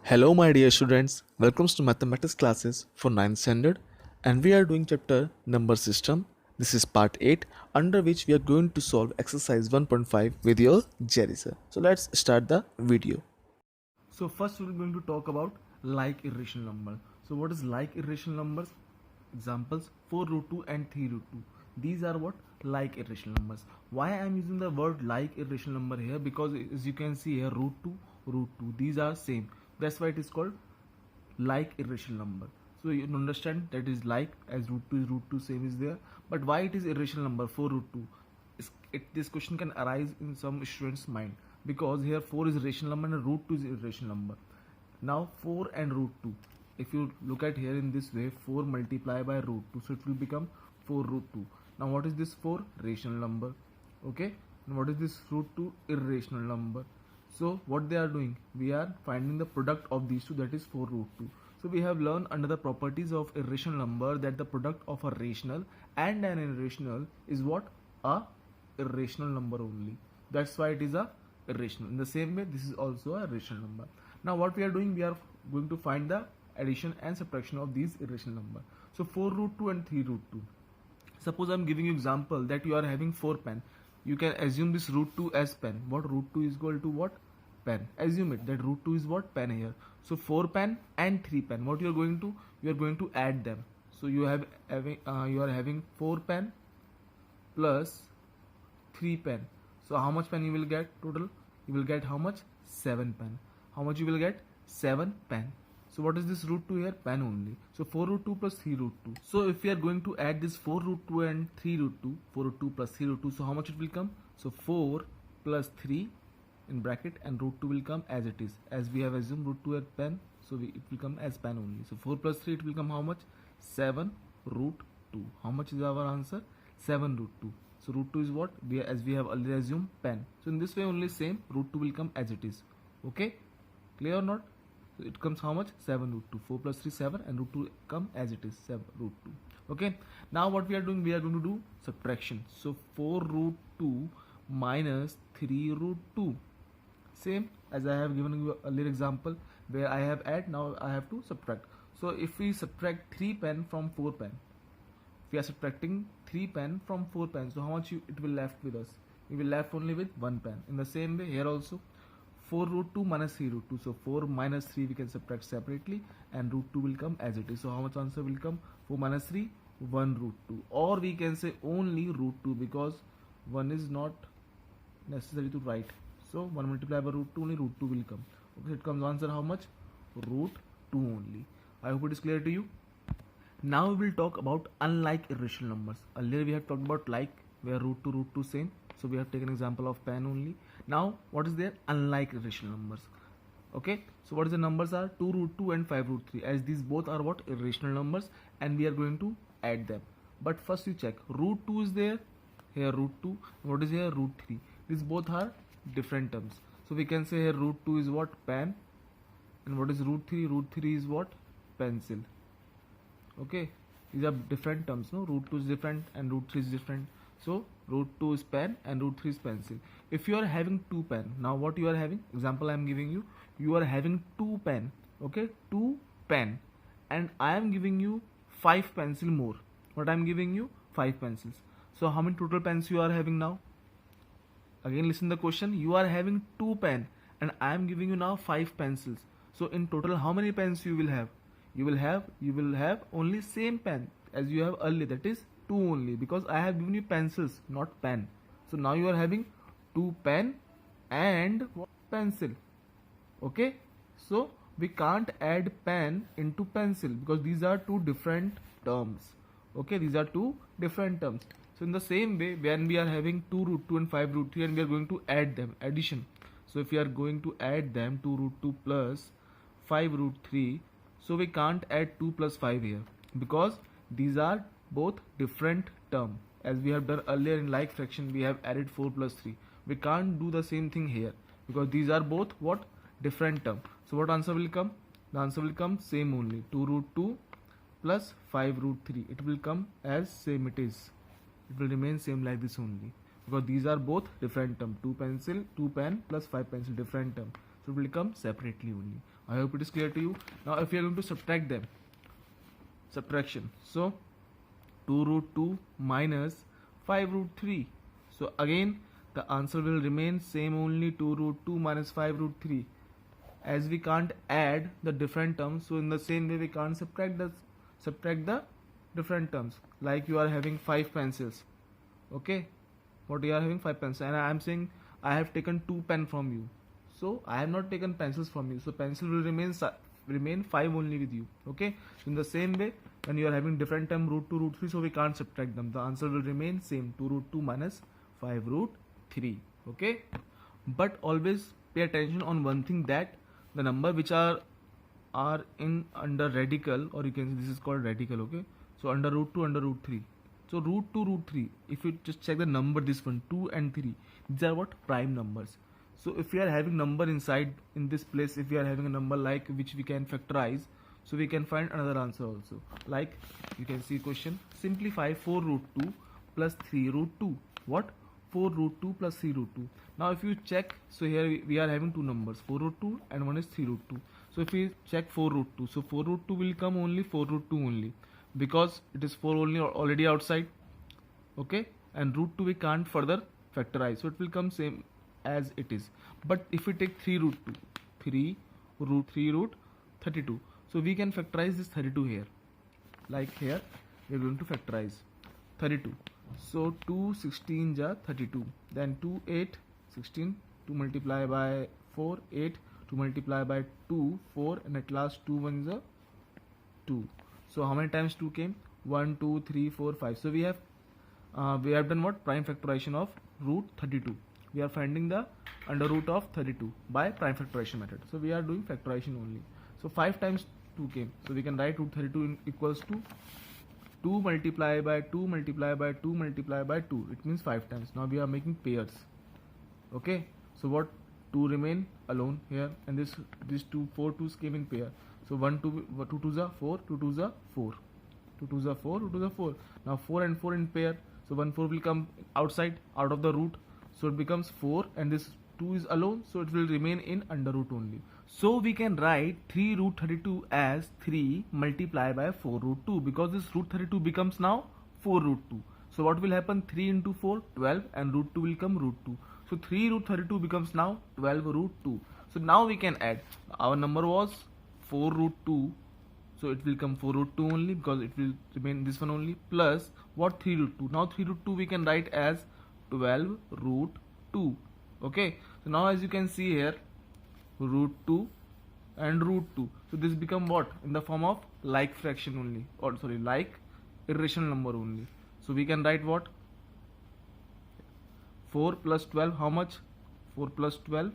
Hello, my dear students. Welcome to mathematics classes for 9th standard, and we are doing chapter number system. This is part 8, under which we are going to solve exercise 1.5 with your Jerry sir. So let's start the video. So first we're going to talk about like irrational number. So what is like irrational numbers? Examples 4 root 2 and 3 root 2. These are what? Like irrational numbers. Why I am using the word like irrational number here? Because as you can see here, root 2, root 2. These are same. That's why it is called like irrational number. So you understand that is like, as root 2 same is there. But why it is irrational number 4 root 2? This question can arise in some students mind, because here 4 is rational number and root 2 is irrational number. Now 4 and root 2, if you look at here in this way, 4 multiply by root 2, so it will become 4 root 2. Now what is this 4? Rational number. Okay, and what is this root 2? Irrational number. So what they are doing, we are finding the product of these two, that is 4 root 2. So we have learned under the properties of irrational number that the product of a rational and an irrational is what? A irrational number only. That's why it is a irrational. In the same way, this is also a rational number. Now what we are doing, we are going to find the addition and subtraction of these irrational number. So 4 root 2 and 3 root 2. Suppose I am giving you example that you are having 4 pen. You can assume this root 2 as pen. What? Root 2 is equal to what? Pen. Assume it that root 2 is what? Pen here. So 4 pen and 3 pen. What you are going to? You are going to add them. So you are having 4 pen plus 3 pen. So how much pen you will get total? You will get how much? 7 pen. How much you will get? 7 pen. So what is this root 2 here? Pen only. So 4 root 2 plus 3 root 2. So if we are going to add this 4 root 2 and 3 root 2, 4 root 2 plus 3 root 2, so how much it will come? So 4 plus 3 in bracket and root 2 will come as it is. As we have assumed root 2 at pen, so it will come as pen only. So 4 plus 3, it will come how much? 7 root 2. How much is our answer? 7 root 2. So root 2 is what? As we have already assumed pen. So in this way only same, root 2 will come as it is. Okay? Clear or not? So it comes how much? 7 root 2. 4 plus 3, 7, and root 2 come as it is, 7 root 2. Okay. Now what we are doing? We are going to do subtraction. So 4 root 2 minus 3 root 2. Same as I have given you earlier example where I have add, now I have to subtract. So if we subtract 3 pen from 4 pen, if we are subtracting 3 pen from 4 pen, so how much it will left with us? We will left only with 1 pen. In the same way here also, 4 root 2 minus 3 root 2. So 4 minus 3 we can subtract separately and root 2 will come as it is. So how much answer will come? 4 minus 3, 1 root 2. Or we can say only root 2, because 1 is not necessary to write. So 1 multiplied by root 2, only root 2 will come. Okay, it comes answer how much? Root 2 only. I hope it is clear to you. Now we will talk about unlike irrational numbers. Earlier we have talked about like, where root 2 same. So we have taken example of pen only. Now what is there? Unlike irrational numbers. Okay, so what is the numbers are? 2 root 2 and 5 root 3, as these both are what? Irrational numbers, and we are going to add them. But first you check, root 2 is there here, root 2. What is here? Root 3. These both are different terms. So we can say here root 2 is what? Pen. And what is root 3? Root 3 is what? Pencil. Okay, these are different terms, no? Root 2 is different and root 3 is different. So root 2 is pen and root 3 is pencil. If you are having 2 pen, now what you are having? Example I am giving you. You are having 2 pen. Okay, 2 pen, and I am giving you 5 pencil more. What I am giving you? 5 pencils. So how many total pens you are having now? Again listen the question. You are having 2 pen and I am giving you now 5 pencils. So in total how many pens you will have? You will have only same pen as you have earlier, that is 2 only, because I have given you pencils, not pen. So now you are having 2 pen and pencil. Okay, so we can't add pen into pencil because these are two different terms. Okay, these are two different terms. So in the same way, when we are having 2 root 2 and 5 root 3 and we are going to add them, addition. So if we are going to add them, 2 root 2 plus 5 root 3, so we can't add 2 plus 5 here, because these are both different term. As we have done earlier in like fraction, we have added 4 plus 3. We can't do the same thing here because these are both what? Different term. So what answer will come? The answer will come same only. 2 root 2 plus 5 root 3. It will come as same it is. It will remain same like this only, because these are both different term. 2 pencil, 2 pen plus 5 pencil, different term. So it will come separately only. I hope it is clear to you. Now if we are going to subtract them, subtraction, so 2 root 2 minus 5 root 3. So again the answer will remain same only, 2 root 2 minus 5 root 3. As we can't add the different terms, so in the same way we can't subtract the different terms. Like you are having 5 pencils, okay, what you are having 5 pencils, and I am saying I have taken 2 pen from you, so I have not taken pencils from you, so pencil will remain 5 only with you, okay. So in the same way, when you are having different term root 2 root 3, so we can't subtract them, the answer will remain same, 2 root 2 minus 5 root 3, okay. But always pay attention on one thing, that the number which are in under radical, or you can say this is called radical, okay. So under root 2, under root 3, so root 2 root 3, if you just check the number, this one 2 and 3, these are what, prime numbers. So if we are having number inside in this place, if we are having a number like which we can factorize, so we can find another answer also. Like you can see question, simplify 4 root 2 plus 3 root 2, what, 4 root 2 plus 3 root 2. Now if you check, so here we are having two numbers, 4 root 2 and one is 3 root 2. So if we check 4 root 2, so 4 root 2 will come only 4 root 2 only, because it is 4 only already outside, okay, and root 2 we can't further factorize, so it will come same as it is. But if we take 3 root 2, 3 root 32, so we can factorize this 32 here. Like here we are going to factorize 32, so 2 16 ja 32, then 2 8 16, 2 multiply by 4 8, 2 multiply by 2 4, and at last 2 1 is 2. So how many times 2 came? 1 2 3 4 5. So we have done what, prime factorization of root 32. We are finding the under root of 32 by prime factorization method. So we are doing factorization only. So 5 times 2 came, so we can write root 32 equals to 2 multiply by 2 multiply by 2 multiply by 2, it means 5 times. Now we are making pairs, okay. So what, 2 remain alone here, and this 4 2's came in pair. So 1 2 2 2's are 4, 2 2's are 4, 2 2's are 4, 2 2's are 4. Now 4 and 4 in pair, so 1 4 will come outside out of the root, so it becomes 4, and this 2 is alone, so it will remain in under root only. So we can write 3 root 32 as 3 multiplied by 4 root 2, because this root 32 becomes now 4 root 2. So what will happen, 3 into 4 12, and root 2 will come root 2. So 3 root 32 becomes now 12 root 2. So now we can add, our number was 4 root 2, so it will come 4 root 2 only, because it will remain this one only, plus what, 3 root 2. Now 3 root 2 we can write as 12 root 2, okay. So now as you can see here, root 2 and root 2, so this become what, in the form of like fraction only, or sorry, like irrational number only. So we can write what, 4 plus 12, how much, 4 plus 12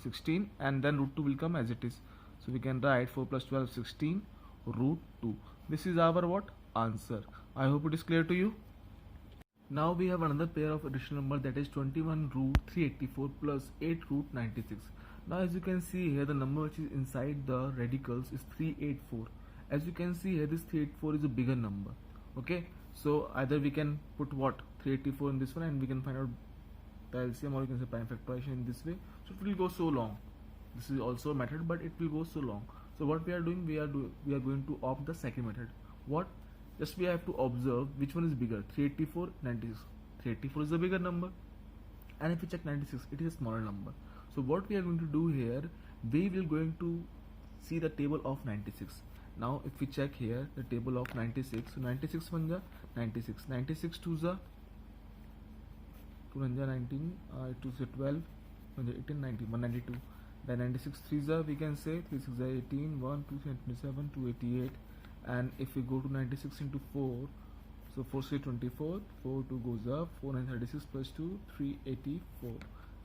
16, and then root 2 will come as it is. So we can write 4 plus 12 16 root 2. This is our what, answer. I hope it is clear to you. Now we have another pair of additional number, that is 21 root 384 plus 8 root 96. Now as you can see here, the number which is inside the radicals is 384. As you can see here, this 384 is a bigger number, okay. So either we can put what, 384 in this one, and we can find out the LCM, or you can say prime factorization in this way. So it will go so long. This is also a method, but it will go so long. So what we are doing, we are going to opt the second method. What, just we have to observe which one is bigger, 384 96. 384 is the bigger number, and if we check 96, it is a smaller number. So what we are going to do here, we will going to see the table of 96. Now if we check here the table of 96, so 96 1 ja 96, 96 2 ja 2 1 ja 19, 2 ja 12, 1 ja 18, 19, 192. Then 96 3 ja, we can say 3 6 ja 18, 1 2 27, 288. And if we go to 96 into 4, so 4 3 24, 4 2 goes up, 4 9 36 plus 2 384.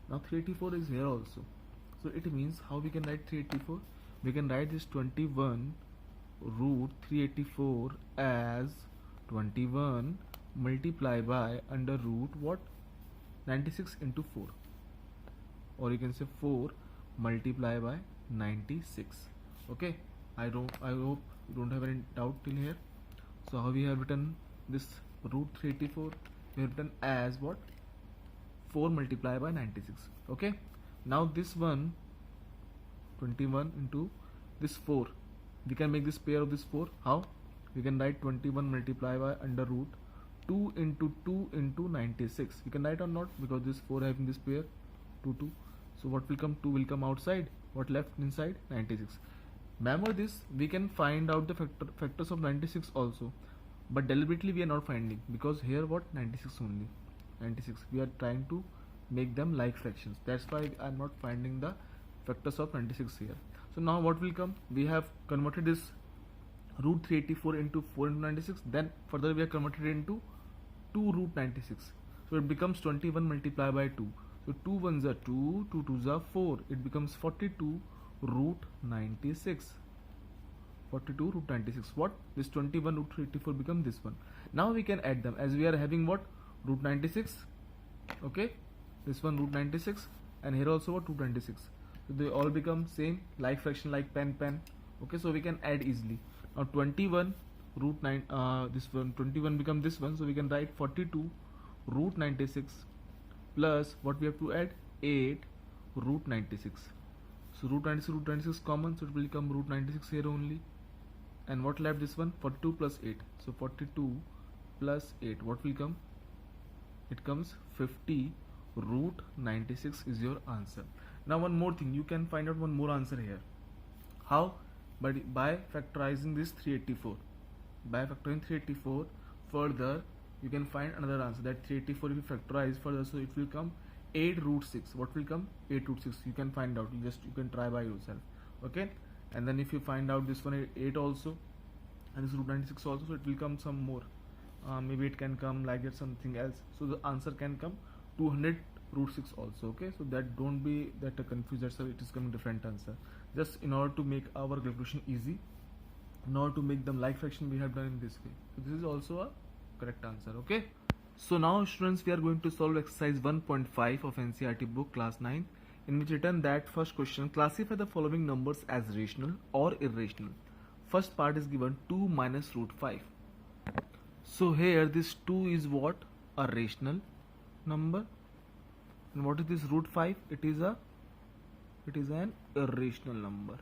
Now 384 is here also, so it means how we can write 384, we can write this 21 root 384 as 21 multiply by under root what, 96 into 4, or you can say 4 multiply by 96, okay. I hope you don't have any doubt till here. So how we have written this root 384, we have written as what, 4 multiplied by 96, okay. Now this one 21 into this 4. We can make this pair of this 4. How? We can write 21 multiplied by under root 2 into 96. We can write or not, because this 4 having this pair 2. So what will come? 2 will come outside. What left inside? 96. Remember this, we can find out the factors of 96 also, but deliberately we are not finding, because here what? 96 only. 96. We are trying to make them like fractions. That's why I am not finding the factors of 96 here. So now what will come? We have converted this root 384 into 4 into 96. Then further we are converted into 2 root 96. So it becomes 21 multiplied by 2. So 2 ones are 2, 2 twos are 4. It becomes 42 root 96. 42 root 96. What? This 21 root 384 become this one. Now we can add them, as we are having what? Root 96. Okay, this one root 96, and here also what? root 96. So they all become same, like fraction, like pen. Okay, so we can add easily. Now 21 root 9, this one 21 become this one, so we can write 42 root 96 plus what we have to add? 8 root 96. So root 96 common, so it will become root 96 here only. And what left? This one 42 plus 8. So 42 plus 8, what will come? It comes 50 root 96 is your answer. Now one more thing, you can find out one more answer here. How? But by factorizing this 384. By factoring 384 further, you can find another answer. That 384 if you factorize further, so it will come 8 root 6. What will come? 8 root 6. You can find out. You can try by yourself. Okay. And then if you find out this one 8 also, and this root 96 also, so it will come some more. Maybe it can come like that, something else. So the answer can come 200 root 6 also. Okay. So that don't be that confused. That's why it is coming different answer. Just in order to make our calculation easy, in order to make them like fraction, we have done in this way. So this is also a correct answer. Okay. So now students, we are going to solve exercise 1.5 of NCERT book class 9, in which written that first question, classify the following numbers as rational or irrational. First part is given 2 minus root 5. So here this 2 is what? A rational number. And what is this root 5? It is an irrational number.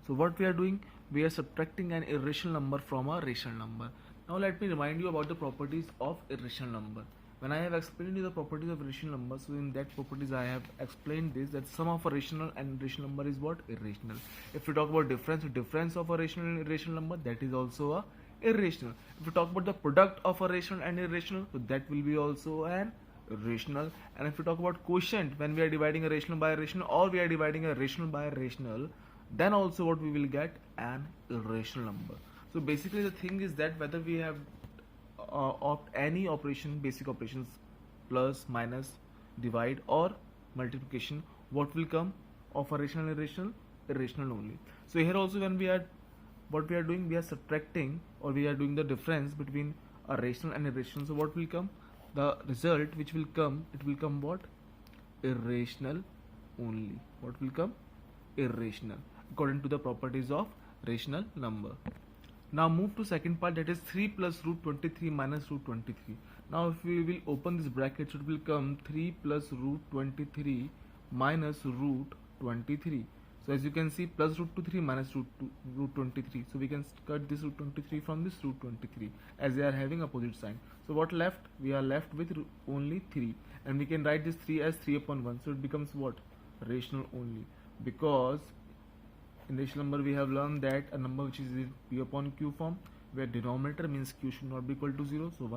So what we are doing? We are subtracting an irrational number from a rational number. Now let me remind you about the properties of irrational number. When I have explained you the properties of rational number, so in that properties I have explained this, that sum of a rational and irrational number is what? Irrational. If we talk about difference of a rational and irrational number, that is also a irrational. If we talk about the product of a rational and irrational, so that will be also an irrational. And if we talk about quotient, when we are dividing a rational by a rational, or we are dividing a rational by a rational, then also what we will get? An irrational number. So basically the thing is that whether we have opt any operation, basic operations, plus, minus, divide or multiplication, what will come of a rational and irrational? Irrational only. So here also when we are, what we are doing, we are subtracting, or we are doing the difference between a rational and irrational. So what will come? The result which will come, it will come what? Irrational only. What will come? Irrational, according to the properties of rational number. Now move to second part, that is 3 plus root 23 minus root 23. Now if we will open this bracket, it will come 3 plus root 23 minus root 23. So as you can see, plus root 23 minus root 23. So we can cut this root 23 from this root 23, as they are having opposite sign. So what left? We are left with only 3, and we can write this 3 as 3 upon 1. So it becomes what? Rational only, because in rational number we have learned that a number which is in p upon q form, where denominator means q should not be equal to 0, so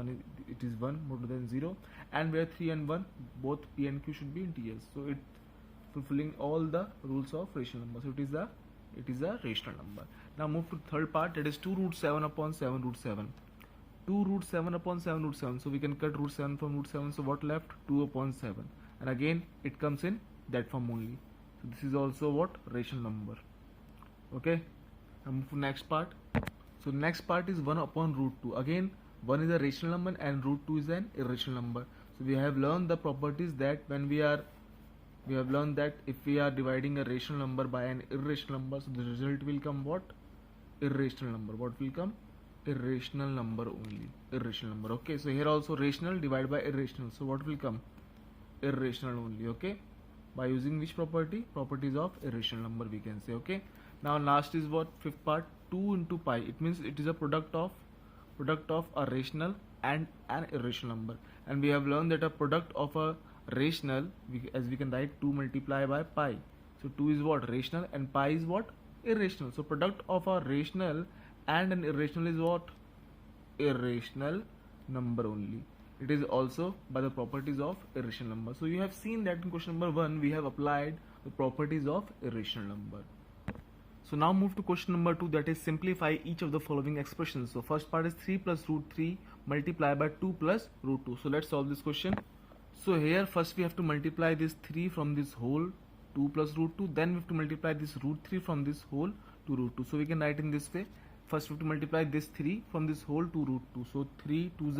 it is 1 more than 0, and where 3 and 1 both p and q should be integers. So it fulfilling all the rules of rational number. So it is a rational number. Now move to third part, that is 2 root 7 upon 7 root 7. 2 root 7 upon 7 root 7. So we can cut root 7 from root 7. So what left? 2 upon 7. And again it comes in that form only. So this is also what? Rational number. Okay. Now move to next part. So next part is 1 upon root 2. Again 1 is a rational number and root 2 is an irrational number. So we have learned the properties that when we have learned that if we are dividing a rational number by an irrational number, so the result will come what? Irrational number. What will come? Irrational number only. Irrational number. Okay. So here also rational divided by irrational. So what will come? Irrational only. Okay. by using which property? Properties of irrational number, we can say. Okay, now last is what? Fifth part, 2 into pi. It means it is a product of a rational and an irrational number, and we have learned that a product of a rational, as we can write 2 multiply by pi. So 2 is what? Rational, and pi is what? Irrational. So product of a rational and an irrational is what? Irrational number only. It is also by the properties of irrational number. So you have seen that in question number 1 we have applied the properties of irrational number. So now move to question number 2, that is simplify each of the following expressions. So first part is 3 plus root 3 multiply by 2 plus root 2. So let's solve this question. So here first we have to multiply this 3 from this whole 2 plus root 2, then we have to multiply this root 3 from this whole to root 2. So we can write in this way. First we have to multiply this 3 from this whole to root 2. So 3 2 is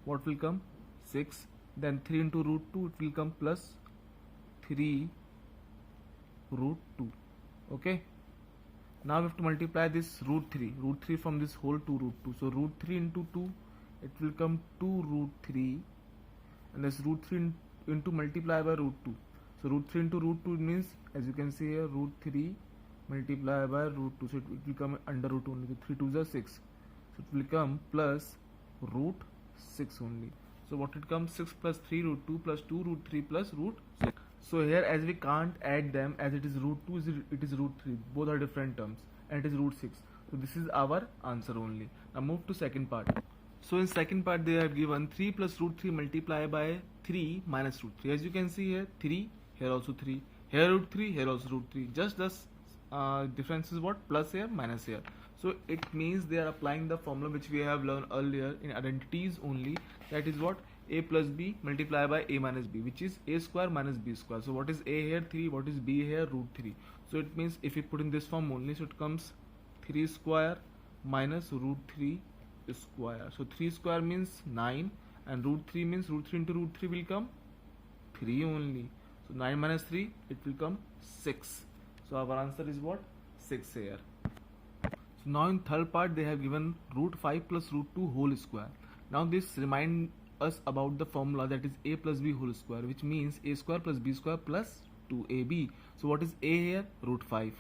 what will come? 6. Then 3 into root 2, it will come plus 3 root 2. Okay. Now we have to multiply this root 3 from this whole to root 2. So root 3 into 2, it will come 2 root 3, and this root 3 into multiply by root 2. So root 3 into root 2 means, as you can see here, root 3 multiply by root 2. So it will come under root only. So 3 2 is 6. So it will come plus root 6 only. So what it comes? 6 plus 3 root 2 plus 2 root 3 plus root 6. So here, as we can't add them, as it is root 2, it is root 3. Both are different terms, and it is root 6. So this is our answer only. Now move to second part. So in second part they have given 3 plus root 3 multiply by 3 minus root 3. As you can see here, 3, here also 3, here root 3, here also root 3. Just this difference is what? Plus here, minus here. So it means they are applying the formula which we have learned earlier in identities only. That is what? A plus b multiply by a minus b, which is a square minus b square. So what is a here? 3. What is b here? Root 3. So it means if we put in this form only, so it comes 3 square minus root 3 square. So 3 square means 9, and root 3 means root 3 into root 3 will come 3 only. So 9 minus 3, it will come 6. So our answer is what? 6 here. So now in third part they have given root 5 plus root 2 whole square. Now this reminds us about the formula, that is a plus b whole square, which means a square plus b square plus 2ab. So what is a here? Root 5.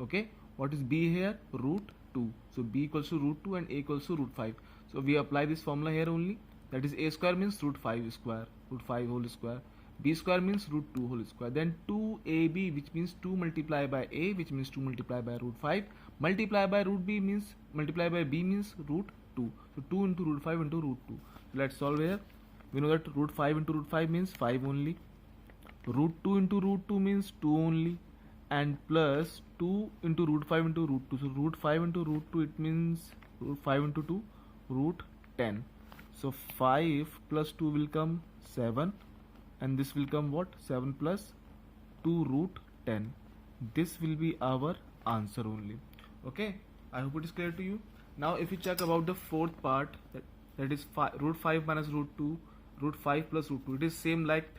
Okay. What is b here? Root 2. So b equals to root 2 and a equals to root 5. So we apply this formula here only. That is a square means root 5 square, root 5 whole square. B square means root 2 whole square. Then 2ab, which means 2 multiply by a, which means 2 multiply by root 5. Multiply by root b means, multiply by b means root 2. So 2 into root 5 into root 2. So let's solve here. We know that root 5 into root 5 means 5 only. Root 2 into root 2 means 2 only. And plus 2 into root 5 into root 2. So root 5 into root 2, it means root 5 into 2, root 10. So 5 plus 2 will come 7. And this will come what? 7 plus 2 root 10. This will be our answer only. Okay. I hope it is clear to you. Now if you check about the fourth part, that is root 5 minus root 2, root 5 plus root 2. It is same like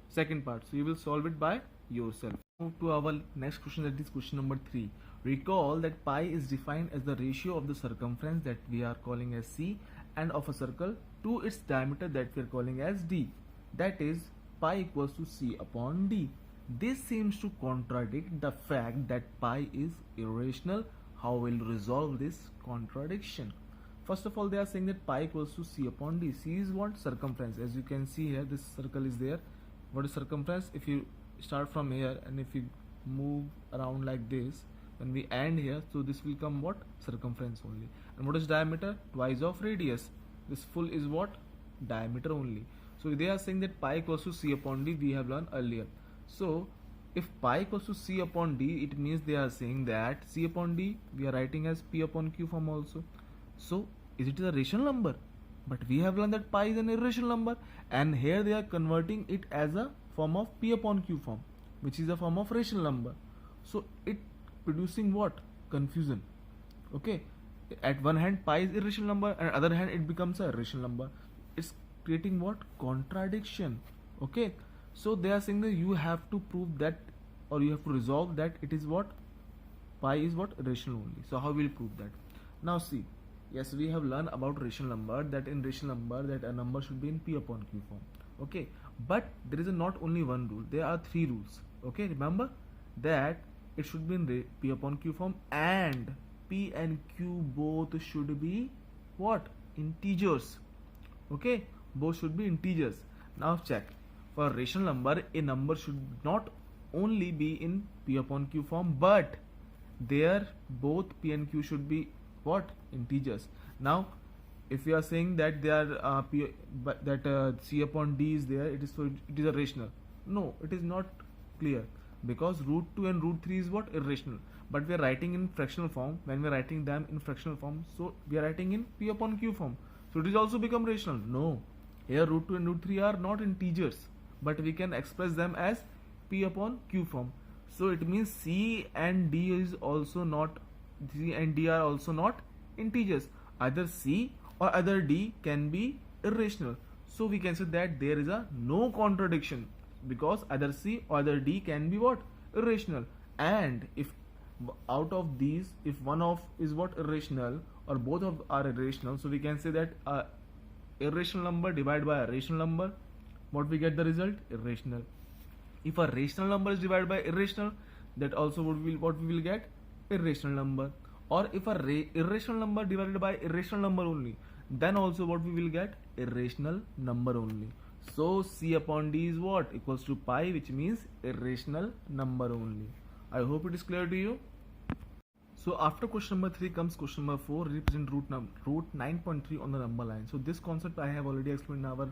second part. So you will solve it by yourself. Move to our next question, that is question number 3. Recall that pi is defined as the ratio of the circumference that we are calling as c and of a circle to its diameter that we are calling as d. That is pi equals to c upon d. This seems to contradict the fact that pi is irrational. How will resolve this contradiction? First of all, they are saying that pi equals to c upon d. C is what? Circumference. As you can see here, this circle is there. What is circumference? If you start from here and if you move around like this, when we end here, so this will come what? Circumference only. And what is diameter? Twice of radius. This full is what? Diameter only. So they are saying that pi equals to c upon d, we have learned earlier. So if pi equals to c upon d, it means they are saying that c upon d we are writing as p upon q form also. So is it a rational number? But we have learned that pi is an irrational number, and here they are converting it as a form of p upon q form, which is a form of rational number. So it producing what? Confusion. Okay. At one hand pi is irrational number, and other hand it becomes a rational number. It's creating what? Contradiction. Okay. So they are saying that you have to prove that, or you have to resolve that it is what? Pi is what? Rational only. So how will you prove that? Now see. Yes, we have learned about rational number, that in rational number that a number should be in p upon q form. Okay. But there is not only one rule, there are three rules. Okay, remember that it should be in P upon Q form, and P and Q both should be what? Integers. Okay, both should be integers. Now check, for a rational number, a number should not only be in P upon Q form, but there both P and Q should be what? Integers. Now if we are saying that they are C upon D is there, it is, so it is a rational. No, it is not clear, because root 2 and root 3 is what? Irrational. But we are writing in fractional form. When we are writing them in fractional form, so we are writing in P upon Q form, so it is also become rational. No, here root 2 and root 3 are not integers, but we can express them as P upon Q form. So it means C and D is also not, C and D are also not integers. Either C or either D can be irrational. So we can say that there is a no contradiction, because either C or either D can be what? Irrational. And if out of these, if one of is what? Irrational, or both of are irrational, so we can say that irrational number divided by a rational number, what we get the result? Irrational. If a rational number is divided by irrational, that also what we will get? Irrational number. Or if a irrational number divided by irrational number only, then also what we will get? Irrational number only. So C upon D is what? Equals to pi, which means irrational number only. I hope it is clear to you. So after question number 3 comes question number 4, represent root 9.3 on the number line. So this concept I have already explained in our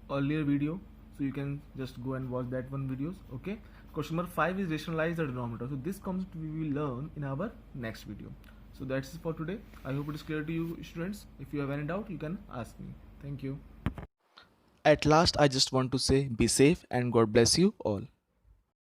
earlier video, so you can just go and watch that one videos. Okay, question number 5 is rationalize the denominator. So this concept we will learn in our next video. So that's it for today. I hope it is clear to you, students. If you have any doubt, you can ask me. Thank you. At last, I just want to say be safe and God bless you all.